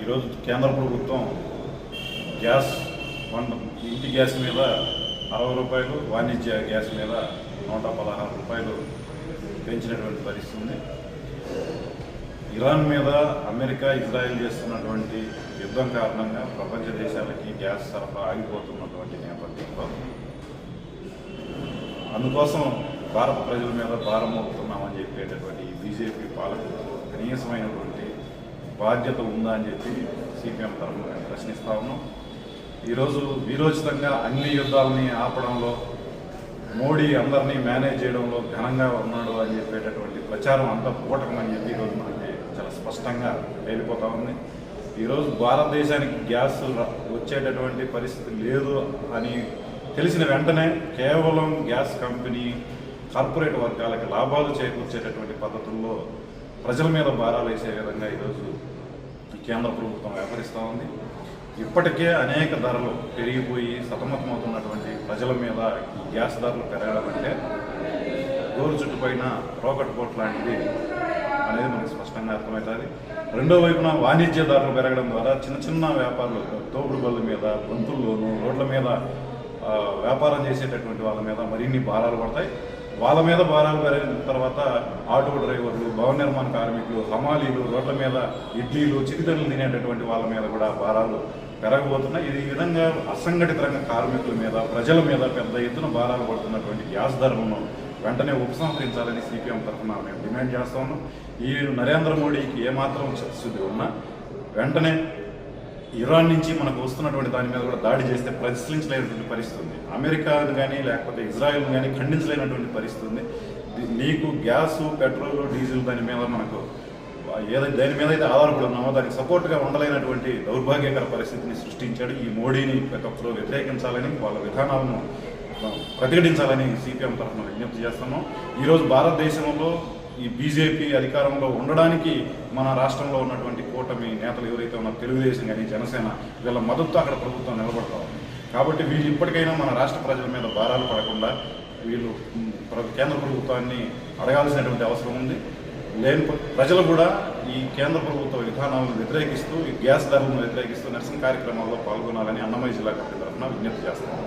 ఈరోజు కేంద్ర ప్రభుత్వం గ్యాస్ ఇంటి గ్యాస్ మీద 60 రూపాయలు, వాణిజ్య గ్యాస్ మీద 116 రూపాయలు పెంచినటువంటి పరిస్థితి ఉంది. ఇరాన్ మీద అమెరికా, ఇజ్రాయెల్ చేస్తున్నటువంటి యుద్ధం కారణంగా ప్రపంచ దేశాలకి గ్యాస్ సరఫరా ఆగిపోతున్నటువంటి నేపథ్యంలో అందుకోసం భారత ప్రజల మీద భారం మోపుతున్నామని చెప్పేటటువంటి బీజేపీ పాలకులకు కనీసమైనటువంటి బాధ్యత ఉందా అని చెప్పి సిపిఎం తరఫున మేము ప్రశ్నిస్తా ఉన్నాం. ఈరోజు వీరోచితంగా అన్ని యుద్ధాలని ఆపడంలో మోడీ అందరినీ మేనేజ్ చేయడంలో ఘనంగా ఉన్నాడు అని చెప్పేటటువంటి ప్రచారం అంతా పూటకం అని చెప్పి ఈరోజు మనకి చాలా స్పష్టంగా వెళ్ళిపోతా ఉంది. ఈరోజు భారతదేశానికి గ్యాస్ వచ్చేటటువంటి పరిస్థితి లేదు అని తెలిసిన వెంటనే కేవలం గ్యాస్ కంపెనీ కార్పొరేట్ వర్గాలకు లాభాలు చేకూర్చేటటువంటి పద్ధతుల్లో ప్రజల మీద భారాలు వేసే విధంగా ఈరోజు కేంద్ర ప్రభుత్వం వ్యవహరిస్తూ ఉంది. ఇప్పటికే అనేక ధరలు పెరిగిపోయి సతమతమవుతున్నటువంటి ప్రజల మీద ఈ గ్యాస్ ధరలు పెరగడం అంటే గోరు చుట్టుపైన రోకట్ పోట్ లాంటిది అనేది మనకు స్పష్టంగా అర్థమవుతుంది. రెండో వైపున వాణిజ్య ధరలు పెరగడం ద్వారా చిన్న చిన్న వ్యాపారులు తోపుడు బళ్ళ మీద, గొంతుల్లోనూ, రోడ్ల మీద వ్యాపారం చేసేటటువంటి వాళ్ళ మీద మరిన్ని భారాలు పడతాయి. వాళ్ళ మీద భారాలు పెరిగిన తర్వాత ఆటో డ్రైవర్లు, భవన నిర్మాణ కార్మికులు, హమాలీలు, రోడ్ల మీద ఇడ్లీలు, చిరుతిళ్ళు తినేటటువంటి వాళ్ళ మీద కూడా భారాలు పెరగబోతున్నాయి. ఈ విధంగా అసంఘటిత రంగ కార్మికుల మీద, ప్రజల మీద పెద్ద ఎత్తున భారాలు పడుతున్నటువంటి గ్యాస్ ధరలను వెంటనే ఉపసంహరించాలని సిపిఎం తరఫున మేము డిమాండ్ చేస్తా ఉన్నాం. ఈ నరేంద్ర మోడీకి ఏమాత్రం చిత్తశుద్ధి ఉన్నా వెంటనే ఇరాన్ నుంచి మనకు వస్తున్నటువంటి దాని మీద కూడా దాడి చేస్తే ప్రశ్నించలేనటువంటి పరిస్థితి ఉంది. అమెరికాను కానీ లేకపోతే ఇజ్రాయెల్ కానీ ఖండించలేనటువంటి పరిస్థితి ఉంది. నీకు గ్యాసు, పెట్రోలు, డీజిల్ దాని మీద మనకు దేని మీద అయితే ఆధారపడి ఉన్నామో దానికి సపోర్ట్గా ఉండలేనటువంటి దౌర్భాగ్యకర పరిస్థితిని సృష్టించాడు. ఈ మోడీని ప్రతి ఒక్కరూ వ్యతిరేకించాలని, వాళ్ళ విధానాలను ప్రతిఘటించాలని సిపిఎం తరఫున విజ్ఞప్తి చేస్తున్నాం. ఈరోజు భారతదేశంలో ఈ బీజేపీ అధికారంలో ఉండడానికి మన రాష్ట్రంలో ఉన్నటువంటి కూటమి నేతలు ఎవరైతే ఉన్నారో తెలుగుదేశం కానీ, జనసేన, వీళ్ళ మద్దతు అక్కడ ప్రభుత్వం నిలబడతా ఉంది. కాబట్టి వీళ్ళు ఇప్పటికైనా మన రాష్ట్ర ప్రజల మీద భారాలు పడకుండా వీళ్ళు కేంద్ర ప్రభుత్వాన్ని అడగాల్సినటువంటి అవసరం ఉంది. లేని ప్రజలు కూడా ఈ కేంద్ర ప్రభుత్వ విధానాలను వ్యతిరేకిస్తూ, ఈ గ్యాస్ ధరలను వ్యతిరేకిస్తూ నిరసన కార్యక్రమాల్లో పాల్గొనాలని అన్నమయ్య జిల్లా కమిటీ తరఫున విజ్ఞప్తి చేస్తున్నాం.